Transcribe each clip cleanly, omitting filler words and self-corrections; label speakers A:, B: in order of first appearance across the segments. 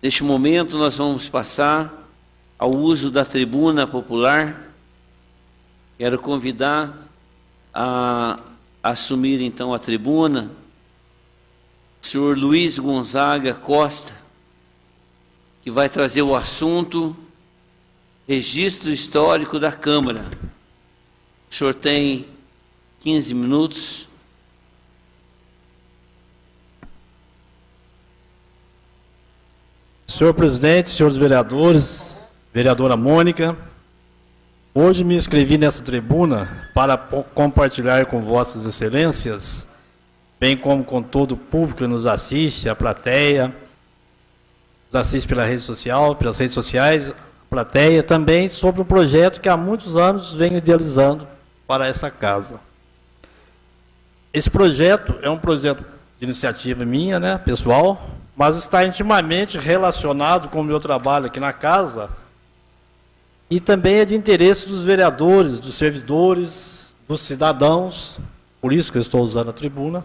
A: Neste momento, nós vamos passar ao uso da tribuna popular. Quero convidar a assumir, então, a tribuna o senhor Luiz Gonzaga Costa, que vai trazer o assunto Registro Histórico da Câmara. O senhor tem 15 minutos.
B: Senhor presidente, senhores vereadores, vereadora Mônica, hoje me inscrevi nessa tribuna para compartilhar com vossas excelências, bem como com todo o público que nos assiste, a plateia, nos assiste pela rede social, pelas redes sociais, a plateia também, sobre um projeto que há muitos anos venho idealizando para essa casa. Esse projeto é um projeto de iniciativa minha, né, pessoal, mas está intimamente relacionado com o meu trabalho aqui na casa e também é de interesse dos vereadores, dos servidores, dos cidadãos, por isso que eu estou usando a tribuna.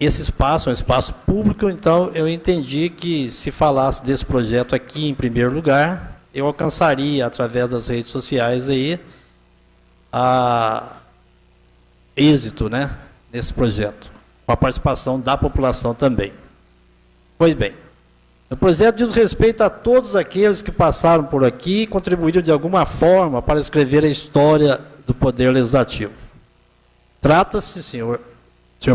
B: Esse espaço é um espaço público, então eu entendi que se falasse desse projeto aqui em primeiro lugar, eu alcançaria através das redes sociais aí êxito, né, nesse projeto, com a participação da população também. Pois bem, o projeto diz respeito a todos aqueles que passaram por aqui e contribuíram de alguma forma para escrever a história do Poder Legislativo. Trata-se, senhor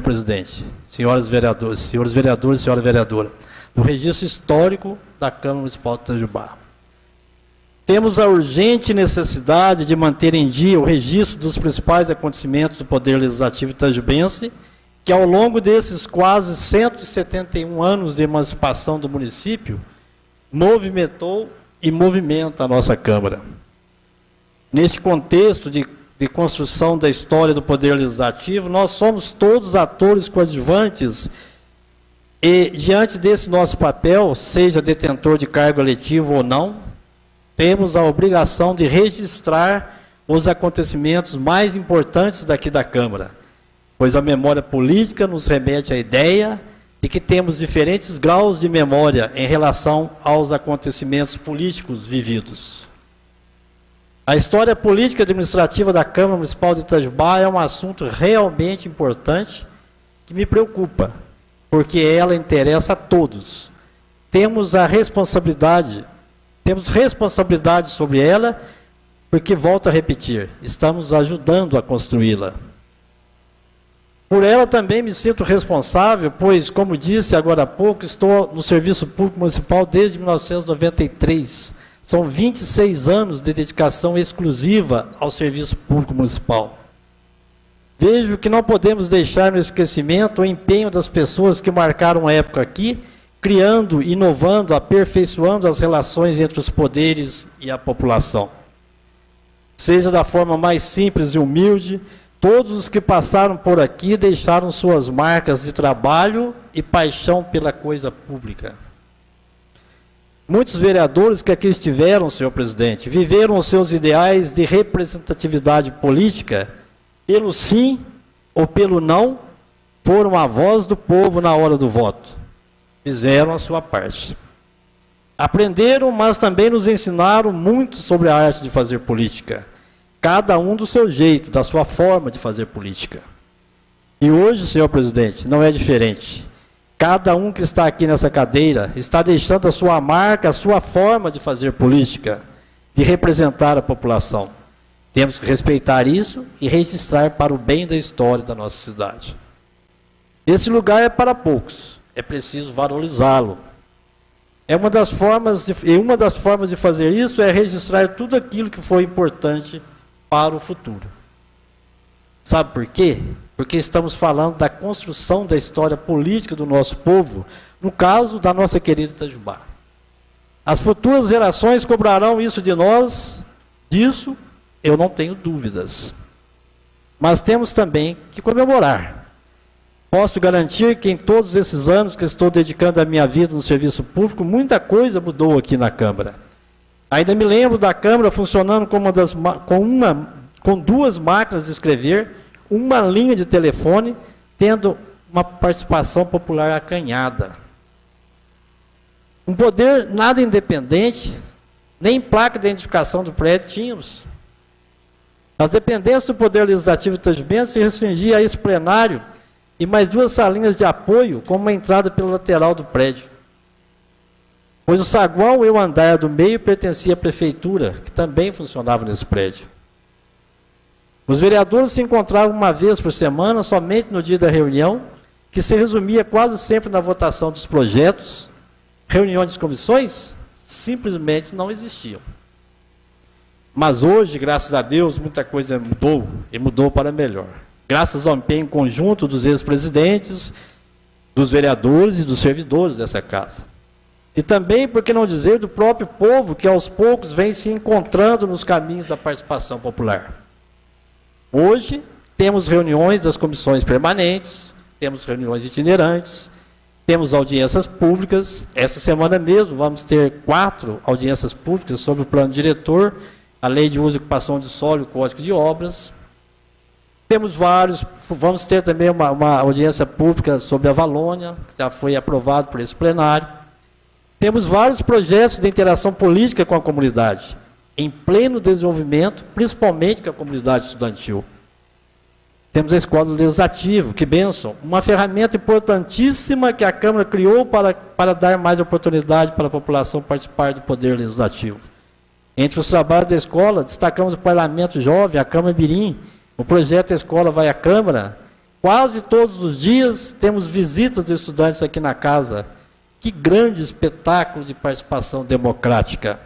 B: presidente, senhores vereadores, senhora vereadora, do registro histórico da Câmara Municipal de Itajubá. Temos a urgente necessidade de manter em dia o registro dos principais acontecimentos do Poder Legislativo itajubense, que ao longo desses quase 171 anos de emancipação do município, movimentou e movimenta a nossa Câmara. Neste contexto de construção da história do Poder Legislativo, nós somos todos atores coadjuvantes e, diante desse nosso papel, seja detentor de cargo eletivo ou não, temos a obrigação de registrar os acontecimentos mais importantes daqui da Câmara, pois a memória política nos remete à ideia de que temos diferentes graus de memória em relação aos acontecimentos políticos vividos. A história política e administrativa da Câmara Municipal de Itajubá é um assunto realmente importante que me preocupa, porque ela interessa a todos. Temos responsabilidade sobre ela, porque, volto a repetir, estamos ajudando a construí-la. Por ela também me sinto responsável, pois, como disse agora há pouco, estou no Serviço Público Municipal desde 1993. São 26 anos de dedicação exclusiva ao Serviço Público Municipal. Vejo que não podemos deixar no esquecimento o empenho das pessoas que marcaram a época aqui, criando, inovando, aperfeiçoando as relações entre os poderes e a população. Seja da forma mais simples e humilde, todos os que passaram por aqui deixaram suas marcas de trabalho e paixão pela coisa pública. Muitos vereadores que aqui estiveram, senhor presidente, viveram os seus ideais de representatividade política, pelo sim ou pelo não, foram a voz do povo na hora do voto. Fizeram a sua parte. Aprenderam, mas também nos ensinaram muito sobre a arte de fazer política. Cada um do seu jeito, da sua forma de fazer política. E hoje, senhor presidente, não é diferente. Cada um que está aqui nessa cadeira está deixando a sua marca, a sua forma de fazer política, de representar a população. Temos que respeitar isso e registrar para o bem da história da nossa cidade. Esse lugar é para poucos, é preciso valorizá-lo. Uma das formas de fazer isso é registrar tudo aquilo que foi importante para o futuro. Sabe por quê? Porque estamos falando da construção da história política do nosso povo, no caso da nossa querida Itajubá. As futuras gerações cobrarão isso de nós, disso eu não tenho dúvidas. Mas temos também que comemorar. Posso garantir que em todos esses anos que estou dedicando a minha vida no serviço público, muita coisa mudou aqui na Câmara. Ainda me lembro da Câmara funcionando com duas máquinas de escrever, uma linha de telefone, tendo uma participação popular acanhada. Um poder nada independente, nem placa de identificação do prédio tínhamos. As dependências do Poder Legislativo Itajubense se restringiam a esse plenário e mais 2 salinhas de apoio, com uma entrada pela lateral do prédio. Pois o saguão e o andar do meio pertencia à prefeitura, que também funcionava nesse prédio. Os vereadores se encontravam uma vez por semana, somente no dia da reunião, que se resumia quase sempre na votação dos projetos. Reuniões de comissões simplesmente não existiam. Mas hoje, graças a Deus, muita coisa mudou, e mudou para melhor. Graças ao empenho conjunto dos ex-presidentes, dos vereadores e dos servidores dessa casa. E também, por que não dizer, do próprio povo, que aos poucos vem se encontrando nos caminhos da participação popular. Hoje, temos reuniões das comissões permanentes, temos reuniões itinerantes, temos audiências públicas. Essa semana mesmo vamos ter 4 audiências públicas sobre o plano diretor, a lei de uso e ocupação de solo e o código de obras. Temos vários, vamos ter também uma audiência pública sobre a Valônia, que já foi aprovado por esse plenário. Temos vários projetos de interação política com a comunidade, em pleno desenvolvimento, principalmente com a comunidade estudantil. Temos a Escola do Legislativo, que bênção, uma ferramenta importantíssima que a Câmara criou para dar mais oportunidade para a população participar do Poder Legislativo. Entre os trabalhos da escola, destacamos o Parlamento Jovem, a Câmara Mirim, o projeto A Escola Vai à Câmara. Quase todos os dias temos visitas de estudantes aqui na casa. Que grande espetáculo de participação democrática.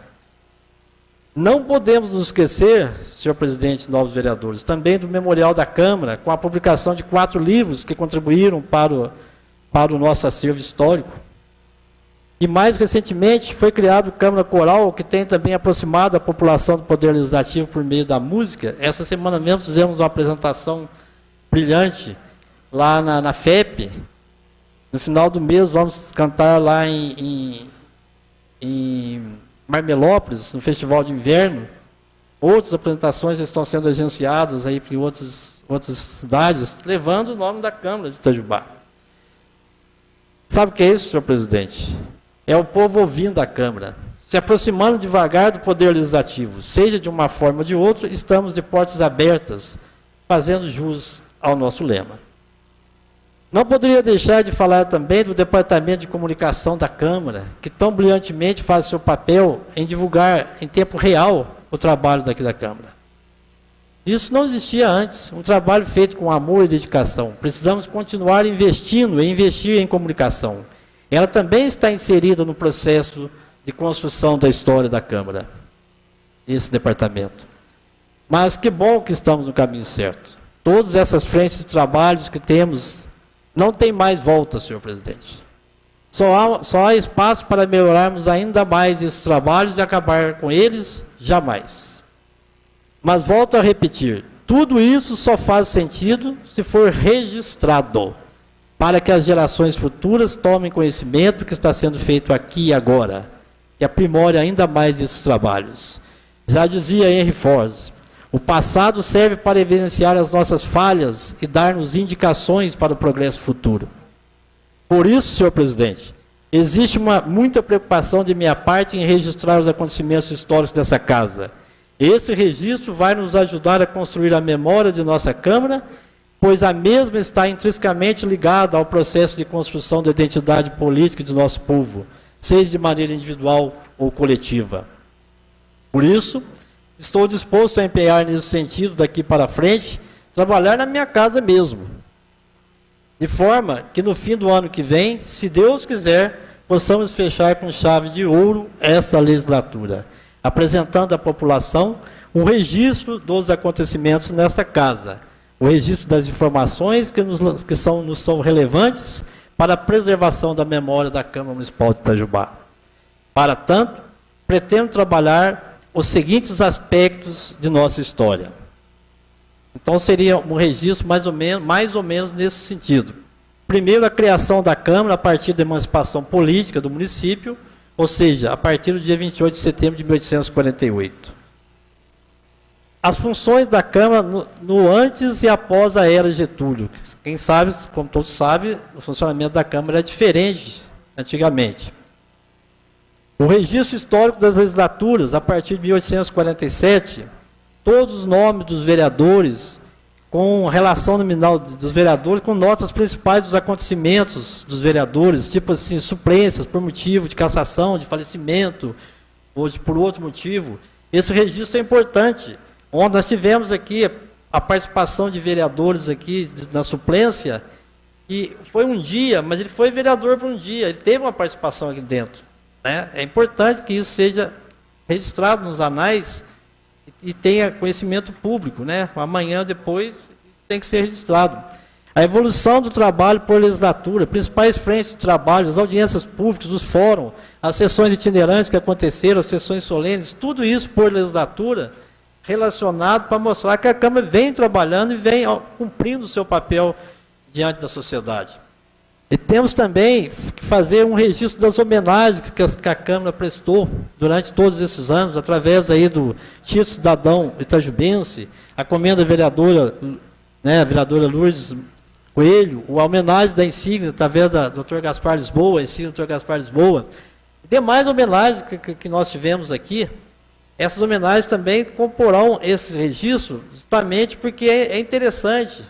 B: Não podemos nos esquecer, senhor presidente e novos vereadores, também do Memorial da Câmara, com a publicação de 4 livros que contribuíram para o nosso acervo histórico. E mais recentemente foi criado o Câmara Coral, que tem também aproximado a população do Poder Legislativo por meio da música. Essa semana mesmo fizemos uma apresentação brilhante lá na FEP. No final do mês vamos cantar lá em Marmelópolis, no Festival de Inverno. Outras apresentações estão sendo agenciadas aí para outras cidades, levando o nome da Câmara de Itajubá. Sabe o que é isso, senhor presidente? É o povo ouvindo a Câmara, se aproximando devagar do Poder Legislativo, seja de uma forma ou de outra, estamos de portas abertas, fazendo jus ao nosso lema. Não poderia deixar de falar também do Departamento de Comunicação da Câmara, que tão brilhantemente faz seu papel em divulgar em tempo real o trabalho daqui da Câmara. Isso não existia antes, um trabalho feito com amor e dedicação. Precisamos continuar investindo e investir em comunicação. Ela também está inserida no processo de construção da história da Câmara, esse departamento. Mas que bom que estamos no caminho certo. Todas essas frentes de trabalhos que temos não tem mais volta, senhor presidente. Só há espaço para melhorarmos ainda mais esses trabalhos e acabar com eles, jamais. Mas volto a repetir, tudo isso só faz sentido se for registrado, para que as gerações futuras tomem conhecimento do que está sendo feito aqui e agora, e aprimore ainda mais esses trabalhos. Já dizia Henry Ford, o passado serve para evidenciar as nossas falhas e dar-nos indicações para o progresso futuro. Por isso, senhor presidente, existe muita preocupação de minha parte em registrar os acontecimentos históricos dessa casa. Esse registro vai nos ajudar a construir a memória de nossa Câmara, pois a mesma está intrinsecamente ligada ao processo de construção da identidade política de nosso povo, seja de maneira individual ou coletiva. Por isso, estou disposto a empenhar nesse sentido daqui para frente, trabalhar na minha casa mesmo, de forma que no fim do ano que vem, se Deus quiser, possamos fechar com chave de ouro esta legislatura, apresentando à população um registro dos acontecimentos nesta casa, o registro das informações que nos são relevantes para a preservação da memória da Câmara Municipal de Itajubá. Para tanto, pretendo trabalhar os seguintes aspectos de nossa história. Então, seria um registro mais ou menos nesse sentido. Primeiro, a criação da Câmara a partir da emancipação política do município, ou seja, a partir do dia 28 de setembro de 1848. As funções da Câmara no antes e após a era Getúlio. Quem sabe, como todos sabem, o funcionamento da Câmara é diferente antigamente. O registro histórico das legislaturas, a partir de 1847, todos os nomes dos vereadores, com relação nominal dos vereadores, com notas principais dos acontecimentos dos vereadores, tipo assim, suplências por motivo de cassação, de falecimento, ou por outro motivo. Esse registro é importante. Onde nós tivemos aqui a participação de vereadores aqui na suplência, e foi um dia, mas ele foi vereador por um dia, ele teve uma participação aqui dentro, né? É importante que isso seja registrado nos anais e tenha conhecimento público, né? Amanhã, depois, tem que ser registrado. A evolução do trabalho por legislatura, principais frentes de trabalho, as audiências públicas, os fóruns, as sessões itinerantes que aconteceram, as sessões solenes, tudo isso por legislatura, relacionado para mostrar que a Câmara vem trabalhando e vem cumprindo o seu papel diante da sociedade. E temos também que fazer um registro das homenagens que a Câmara prestou durante todos esses anos, através aí do título cidadão itajubense, a comenda vereadora, né, a vereadora Lourdes Coelho, a homenagem da insígnia, através da Dr. Gaspar Lisboa, a insígnia do Dr. Gaspar Lisboa, e demais homenagens que nós tivemos aqui. Essas homenagens também comporão esse registro, justamente porque é interessante.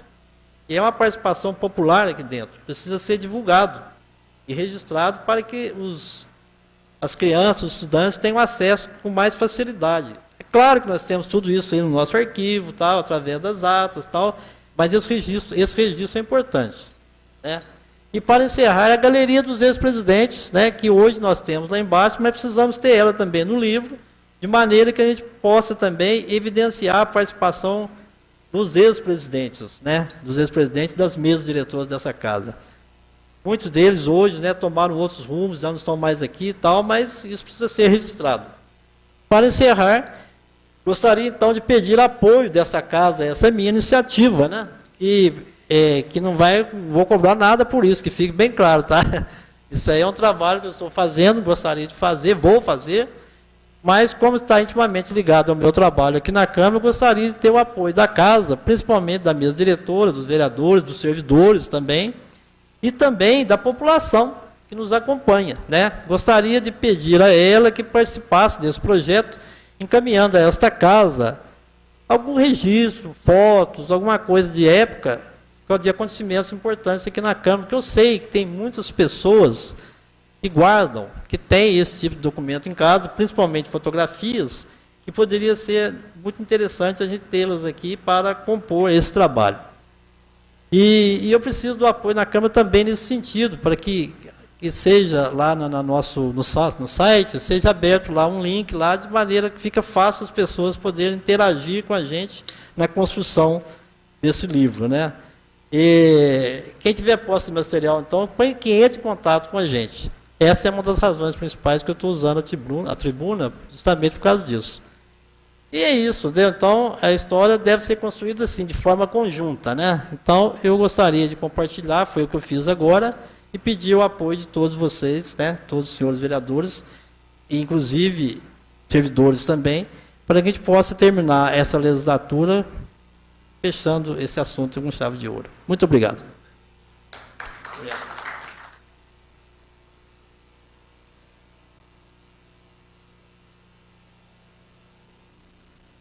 B: E é uma participação popular aqui dentro. Precisa ser divulgado e registrado para que as crianças, os estudantes tenham acesso com mais facilidade. É claro que nós temos tudo isso aí no nosso arquivo, tal, através das atas, tal, mas esse registro é importante, né? E para encerrar, a galeria dos ex-presidentes, né, que hoje nós temos lá embaixo, mas precisamos ter ela também no livro, de maneira que a gente possa também evidenciar a participação dos ex-presidentes, né, dos ex-presidentes das mesas diretoras dessa casa. Muitos deles hoje, né, tomaram outros rumos, já não estão mais aqui e tal, mas isso precisa ser registrado. Para encerrar, gostaria então de pedir apoio dessa casa, essa minha iniciativa, né, que não vou cobrar nada por isso, que fique bem claro, tá? Isso aí é um trabalho que eu estou fazendo, gostaria de fazer, vou fazer, mas como está intimamente ligado ao meu trabalho aqui na Câmara, eu gostaria de ter o apoio da casa, principalmente da mesa diretora, dos vereadores, dos servidores também, e também da população que nos acompanha, né? Gostaria de pedir a ela que participasse desse projeto, encaminhando a esta casa algum registro, fotos, alguma coisa de época, de acontecimentos importantes aqui na Câmara, porque eu sei que tem muitas pessoas que guardam, que têm esse tipo de documento em casa, principalmente fotografias, que poderia ser muito interessante a gente tê-las aqui para compor esse trabalho. E eu preciso do apoio na Câmara também nesse sentido, para que seja lá no site, seja aberto lá um link lá, de maneira que fica fácil as pessoas poderem interagir com a gente na construção desse livro, né? E quem tiver posse de material, então, que entre em contato com a gente. Essa é uma das razões principais que eu estou usando a tribuna, justamente por causa disso. E é isso, né? Então, a história deve ser construída assim, de forma conjunta, né? Então, eu gostaria de compartilhar, foi o que eu fiz agora, e pedir o apoio de todos vocês, né? Todos os senhores vereadores, e inclusive servidores também, para que a gente possa terminar essa legislatura fechando esse assunto com chave de ouro. Muito obrigado.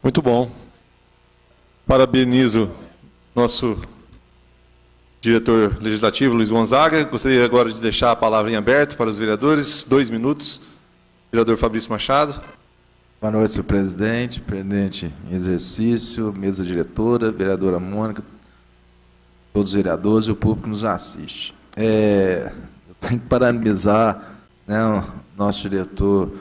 C: Muito bom. Parabenizo nosso diretor legislativo, Luiz Gonzaga. Gostaria agora de deixar a palavra em aberto para os vereadores. 2 minutos. Vereador Fabrício Machado.
D: Boa noite, senhor presidente, presidente em exercício, mesa diretora, vereadora Mônica, todos os vereadores e o público que nos assiste. Eu tenho que parabenizar, né, o nosso diretor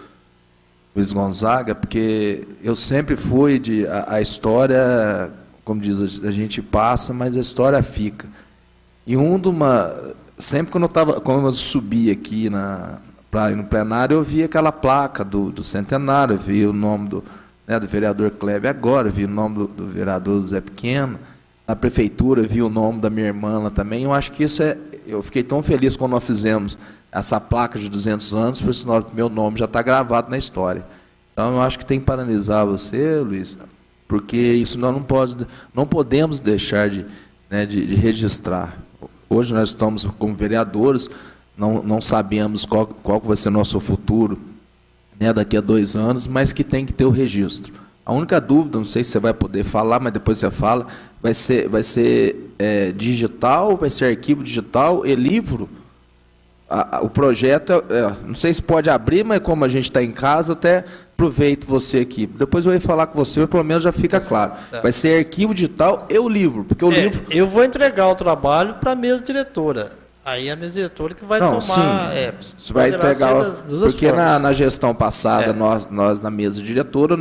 D: Luiz Gonzaga, porque eu sempre fui a história, como diz, a gente passa, mas a história fica. E sempre quando eu subia aqui no plenário, eu via aquela placa do centenário, eu via o nome do vereador Kleber agora, eu via o nome do vereador Zé Pequeno, na prefeitura eu via o nome da minha irmã lá também. Eu acho que isso eu fiquei tão feliz quando nós fizemos essa placa de 200 anos, por sinal que meu nome já está gravado na história. Então, eu acho que tem que parabenizar você, Luiz, porque isso nós não podemos deixar de registrar. Hoje nós estamos como vereadores, não sabemos qual vai ser nosso futuro né, daqui a 2 anos, mas que tem que ter o registro. A única dúvida, não sei se você vai poder falar, mas depois você fala, vai ser digital, vai ser arquivo digital e livro? O projeto, não sei se pode abrir, mas como a gente está em casa, até aproveito você aqui. Depois eu vou falar com você, mas pelo menos já fica claro. Vai ser arquivo digital e o livro, porque o livro...
B: Eu vou entregar o trabalho para a mesa diretora. Aí a mesa diretora que vai tomar...
D: Sim, você vai entregar... Porque na gestão passada, nós na mesa diretora,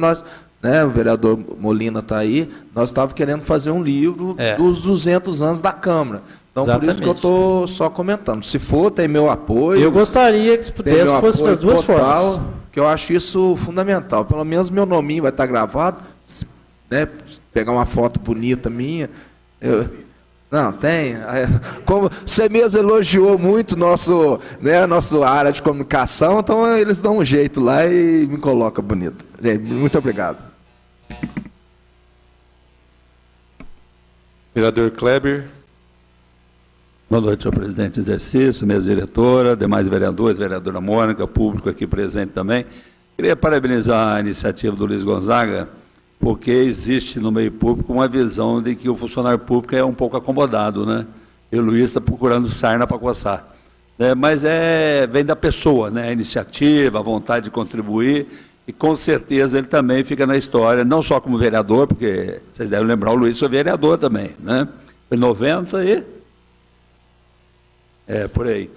D: né, o vereador Molina está aí, nós estávamos querendo fazer um livro dos 200 anos da Câmara. Então, exatamente. Por isso que eu estou só comentando. Se for, tem meu apoio.
B: Eu gostaria que se pudesse fosse das duas formas.
D: Que eu acho isso fundamental. Pelo menos meu nominho vai estar gravado. Né, pegar uma foto bonita minha. Não, tem. Como você mesmo elogiou muito nossa área de comunicação, então eles dão um jeito lá e me colocam bonito. Muito obrigado.
C: Vereador Kleber.
E: Boa noite, senhor presidente em exercício, mesa diretora, demais vereadores, vereadora Mônica, público aqui presente também. Queria parabenizar a iniciativa do Luiz Gonzaga, porque existe no meio público uma visão de que o funcionário público é um pouco acomodado, né? E o Luiz está procurando sarna para coçar. Mas vem da pessoa, né? A iniciativa, a vontade de contribuir, e com certeza ele também fica na história, não só como vereador, porque vocês devem lembrar, o Luiz foi vereador também, né? Foi 90 e... por aí.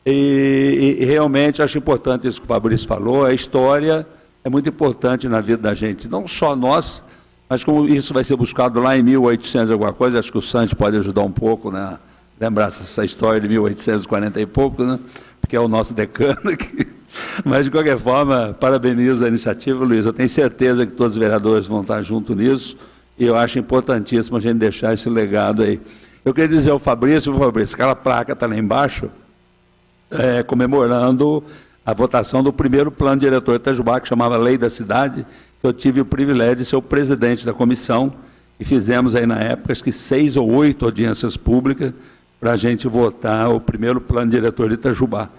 E: E realmente acho importante isso que o Fabrício falou, a história é muito importante na vida da gente, não só nós, mas como isso vai ser buscado lá em 1800 alguma coisa, acho que o Santos pode ajudar um pouco, né, lembrar essa história de 1840 e pouco, né, porque é o nosso decano aqui. Mas, de qualquer forma, parabenizo a iniciativa, Luiz, eu tenho certeza que todos os vereadores vão estar junto nisso, e eu acho importantíssimo a gente deixar esse legado aí. Eu queria dizer ao Fabrício, aquela placa está lá embaixo, comemorando a votação do primeiro plano diretor de Itajubá, que chamava Lei da Cidade, que eu tive o privilégio de ser o presidente da comissão, e fizemos aí na época, acho que 6 ou 8 audiências públicas, para a gente votar o primeiro plano diretor de Itajubá.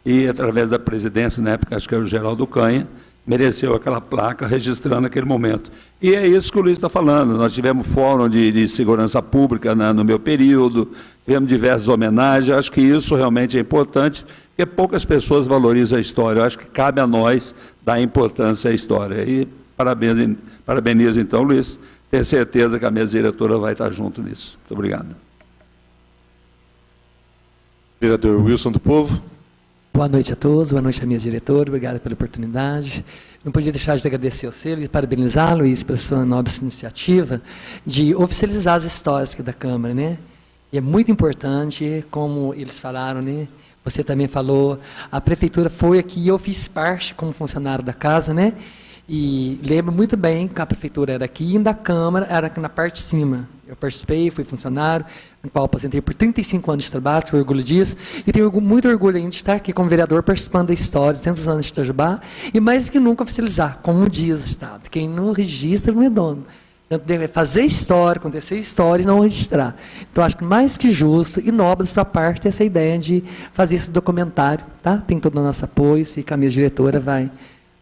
E: E através da presidência, na época, acho que era o Geraldo Canha, mereceu aquela placa registrando aquele momento. E é isso que o Luiz está falando. Nós tivemos fórum de segurança pública no meu período, tivemos diversas homenagens. Acho que isso realmente é importante, porque poucas pessoas valorizam a história. Eu acho que cabe a nós dar importância à história. E parabenizo então, Luiz. Tenho certeza que a mesa diretora vai estar junto nisso. Muito obrigado.
C: Vereador Wilson do Povo.
F: Boa noite a todos, boa noite à minha diretora, obrigado pela oportunidade. Não podia deixar de agradecer ao senhor e parabenizar, Luiz, pela sua nobre iniciativa de oficializar as histórias aqui da Câmara, né? E é muito importante, como eles falaram, né? Você também falou, a prefeitura foi aqui e eu fiz parte como funcionário da casa, né? E lembro muito bem que a prefeitura era aqui e da Câmara era aqui na parte de cima. Eu participei, fui funcionário, no qual aposentei por 35 anos de trabalho, tenho orgulho disso, e tenho muito orgulho ainda de estar aqui como vereador participando da história de tantos anos de Itajubá, e mais do que nunca oficializar, como diz o Estado, quem não registra não é dono. Então, deve fazer história, acontecer história e não registrar. Então, acho que mais que justo e nobre da sua parte essa ideia de fazer esse documentário, tá? Tem todo o nosso apoio, se a mesa diretora vai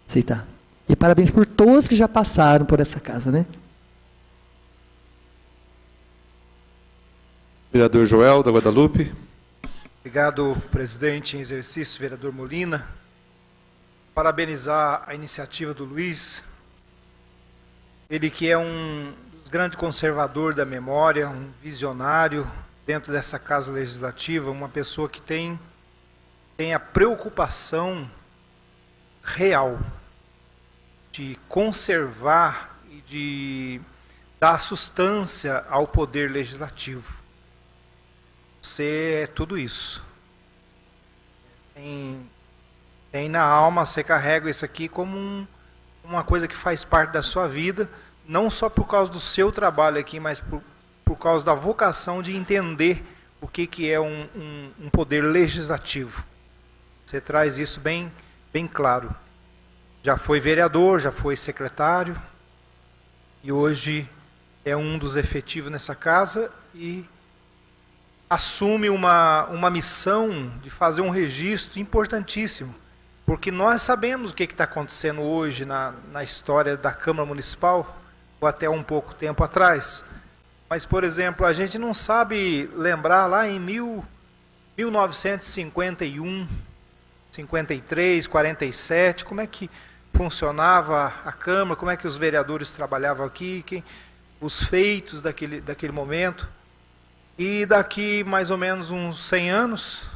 F: aceitar. E parabéns por todos que já passaram por essa casa, né?
C: Vereador Joel, da Guadalupe.
G: Obrigado, presidente em exercício, vereador Molina. Parabenizar a iniciativa do Luiz. Ele que é um dos grandes conservadores da memória, um visionário dentro dessa casa legislativa, uma pessoa que tem a preocupação real de conservar e de dar sustância ao poder legislativo. Você é tudo isso. Tem na alma, você carrega isso aqui como uma coisa que faz parte da sua vida, não só por causa do seu trabalho aqui, mas por causa da vocação de entender o que é um poder legislativo. Você traz isso bem claro. Já foi vereador, já foi secretário, e hoje é um dos efetivos nessa casa e assume uma missão de fazer um registro importantíssimo porque nós sabemos o que está acontecendo hoje na história da Câmara Municipal, ou até um pouco tempo atrás. Mas, por exemplo, a gente não sabe lembrar lá em 1951, 53, 47, como é que funcionava a Câmara, como é que os vereadores trabalhavam aqui, os feitos daquele momento. E daqui mais ou menos uns 100 anos,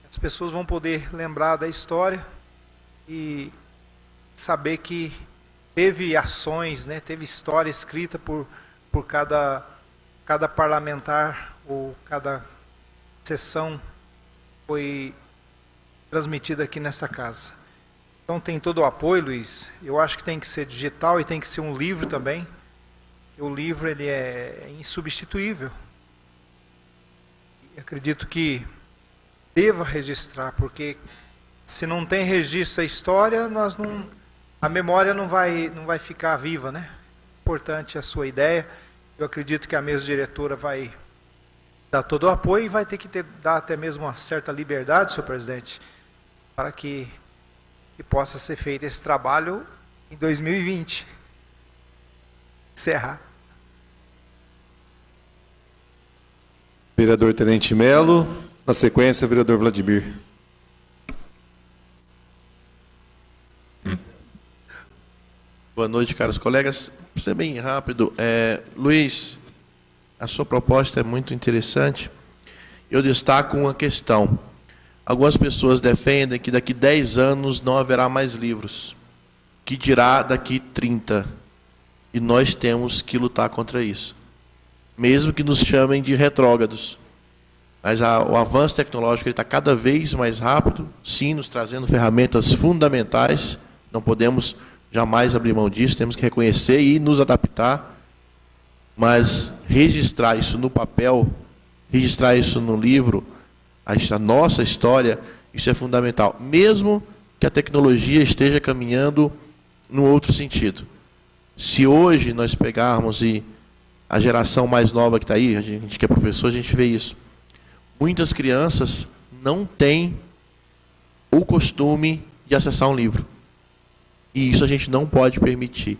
G: as pessoas vão poder lembrar da história e saber que teve ações, né, teve história escrita por cada parlamentar, ou cada sessão foi transmitida aqui nesta casa. Então tem todo o apoio, Luiz. Eu acho que tem que ser digital e tem que ser um livro também. O livro ele é insubstituível. E acredito que deva registrar, porque se não tem registro da história, a memória não vai ficar viva, né? Importante a sua ideia. Eu acredito que a mesa diretora vai dar todo o apoio e vai ter que dar até mesmo uma certa liberdade, senhor presidente, para que possa ser feito esse trabalho em 2020. Encerrar.
C: Vereador Tenente Melo, na sequência, vereador Vladimir.
H: Boa noite, caros colegas. Vou ser bem rápido. Luiz, a sua proposta é muito interessante. Eu destaco uma questão. Algumas pessoas defendem que daqui 10 anos não haverá mais livros. Que dirá daqui 30? E nós temos que lutar contra isso. Mesmo que nos chamem de retrógrados. Mas o avanço tecnológico está cada vez mais rápido, sim, nos trazendo ferramentas fundamentais. Não podemos jamais abrir mão disso, temos que reconhecer e nos adaptar. Mas registrar isso no papel, registrar isso no livro, a nossa história, isso é fundamental. Mesmo que a tecnologia esteja caminhando num outro sentido. Se hoje nós pegarmos e a geração mais nova que está aí, a gente que é professor, a gente vê isso. Muitas crianças não têm o costume de acessar um livro. E isso a gente não pode permitir.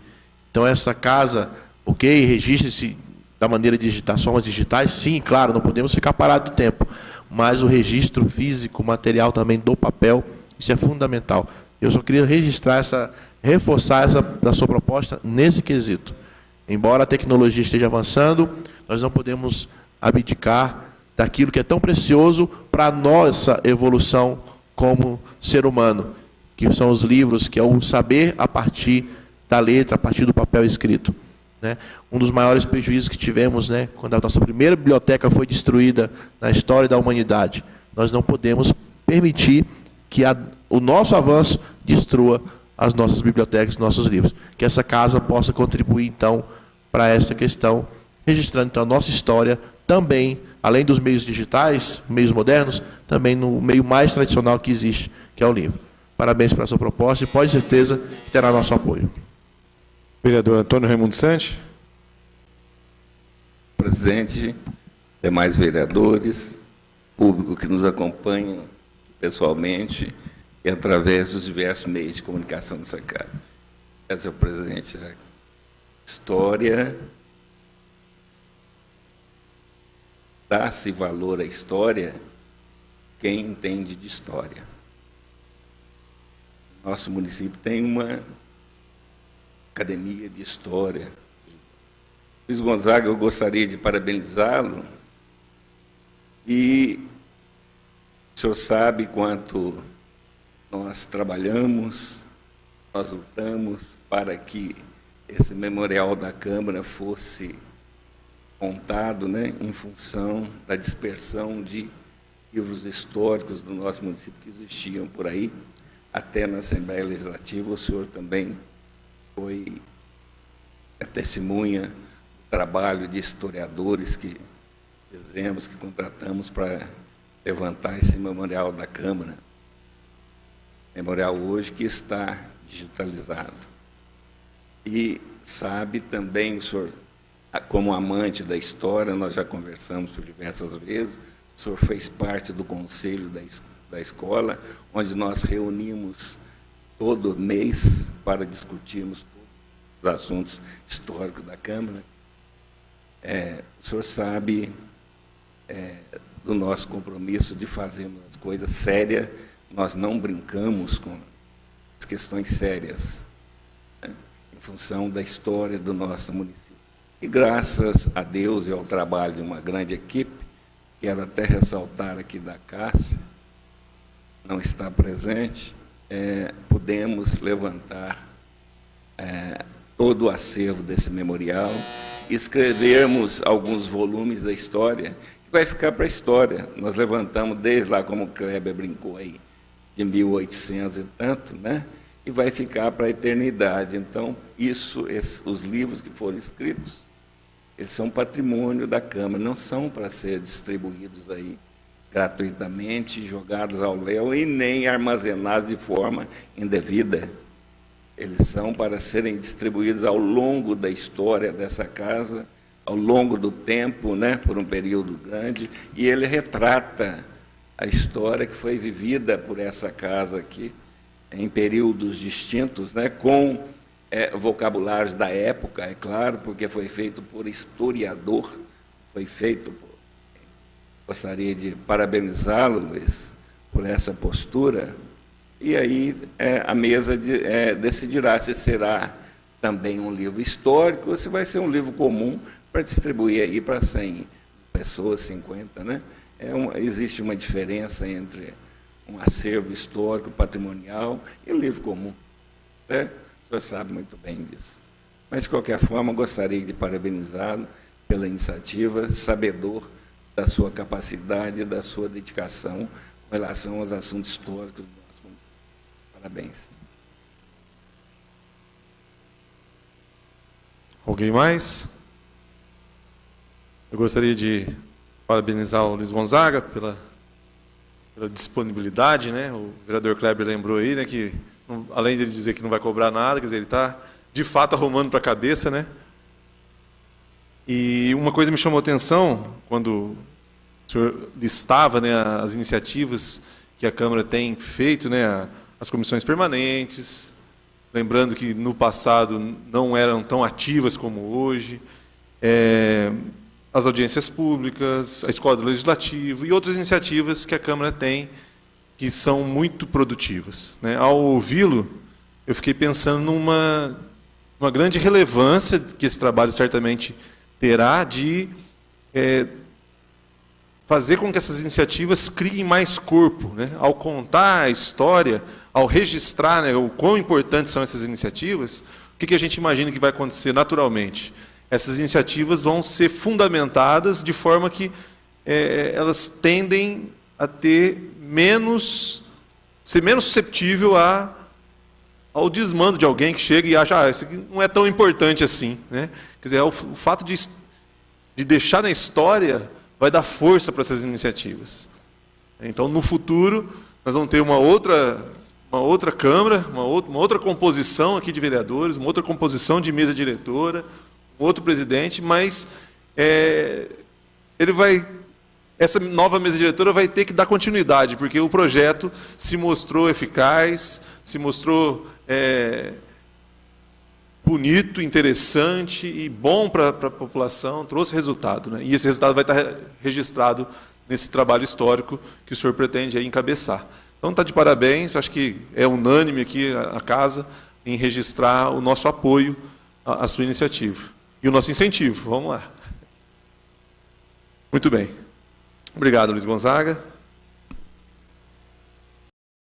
H: Então essa casa, ok, registre-se da maneira digital, formas digitais, sim, claro, não podemos ficar parados do tempo. Mas o registro físico, material também do papel, isso é fundamental. Eu só queria registrar reforçar da sua proposta nesse quesito. Embora a tecnologia esteja avançando, nós não podemos abdicar daquilo que é tão precioso para a nossa evolução como ser humano, que são os livros, que é o saber a partir da letra, a partir do papel escrito. Né? Um dos maiores prejuízos que tivemos, né, quando a nossa primeira biblioteca foi destruída na história da humanidade, nós não podemos permitir que o nosso avanço destrua as nossas bibliotecas, nossos livros. Que essa casa possa contribuir, então, para esta questão, registrando, então, a nossa história também, além dos meios digitais, meios modernos, também no meio mais tradicional que existe, que é o livro. Parabéns pela sua proposta e pode ter certeza que terá nosso apoio.
C: Vereador Antônio Raimundo Santi.
E: Presidente, demais vereadores, público que nos acompanha pessoalmente e através dos diversos meios de comunicação dessa casa. Senhor presidente, a história, dá-se valor à história quem entende de história. Nosso município tem uma academia de história. Luiz Gonzaga, eu gostaria de parabenizá-lo e o senhor sabe quanto nós trabalhamos, nós lutamos para que esse memorial da Câmara fosse montado, né, em função da dispersão de livros históricos do nosso município que existiam por aí, até na Assembleia Legislativa. O senhor também foi testemunha do trabalho de historiadores que fizemos, que contratamos para levantar esse memorial da Câmara. Memorial hoje que está digitalizado. E sabe também, o senhor, como amante da história, nós já conversamos por diversas vezes, o senhor fez parte do conselho da da escola, onde nós reunimos todo mês para discutirmos todos os assuntos históricos da Câmara. O senhor sabe do nosso compromisso de fazermos as coisas sérias, nós não brincamos com as questões sérias, né, em função da história do nosso município. E graças a Deus e ao trabalho de uma grande equipe, quero até ressaltar aqui da Cássia, não está presente, pudemos levantar todo o acervo desse memorial, escrevermos alguns volumes da história, que vai ficar para a história. Nós levantamos desde lá, como o Kleber brincou aí, de 1800 e tanto, né? E vai ficar para a eternidade. Então, os livros que foram escritos, eles são patrimônio da Câmara, não são para ser distribuídos aí gratuitamente, jogados ao léu e nem armazenados de forma indevida. Eles são para serem distribuídos ao longo da história dessa casa, ao longo do tempo, né, por um período grande, e ele retrata a história que foi vivida por essa casa aqui, em períodos distintos, né, com vocabulários da época, é claro, porque foi feito por historiador, foi feito por... Gostaria de parabenizá-lo, Luiz, por essa postura. E aí a mesa decidirá se será também um livro histórico ou se vai ser um livro comum para distribuir aí para 100 pessoas, 50, né? Existe uma diferença entre um acervo histórico, patrimonial e um livro comum, né? O senhor sabe muito bem disso. Mas, de qualquer forma, gostaria de parabenizá-lo pela iniciativa, sabedor da sua capacidade e da sua dedicação com relação aos assuntos históricos do nosso município. Parabéns.
C: Alguém mais? Eu gostaria de parabenizar o Luiz Gonzaga pela disponibilidade, né? O vereador Kleber lembrou aí, né, que além de dizer que não vai cobrar nada, quer dizer, ele está de fato arrumando para a cabeça, né? E uma coisa me chamou a atenção quando o senhor listava, né, as iniciativas que a Câmara tem feito, né, as comissões permanentes, lembrando que no passado não eram tão ativas como hoje, as audiências públicas, a Escola do Legislativo e outras iniciativas que a Câmara tem que são muito produtivas, né? Ao ouvi-lo, eu fiquei pensando numa grande relevância que esse trabalho certamente terá de fazer com que essas iniciativas criem mais corpo, né? Ao contar a história, ao registrar, né, o quão importantes são essas iniciativas, o que a gente imagina que vai acontecer naturalmente? Essas iniciativas vão ser fundamentadas de forma que elas tendem a ser menos susceptível ao desmando de alguém que chega e acha, isso aqui não é tão importante assim, né? Quer dizer, o fato de deixar na história vai dar força para essas iniciativas. Então, no futuro, nós vamos ter uma outra Câmara, uma outra composição aqui de vereadores, uma outra composição de mesa diretora, um outro presidente, mas essa nova mesa diretora vai ter que dar continuidade, porque o projeto se mostrou eficaz, se mostrou bonito, interessante e bom para a população, trouxe resultado, né? E esse resultado vai estar registrado nesse trabalho histórico que o senhor pretende aí encabeçar. Então, está de parabéns, acho que é unânime aqui a casa em registrar o nosso apoio à sua iniciativa. E o nosso incentivo, vamos lá. Muito bem. Obrigado, Luiz Gonzaga.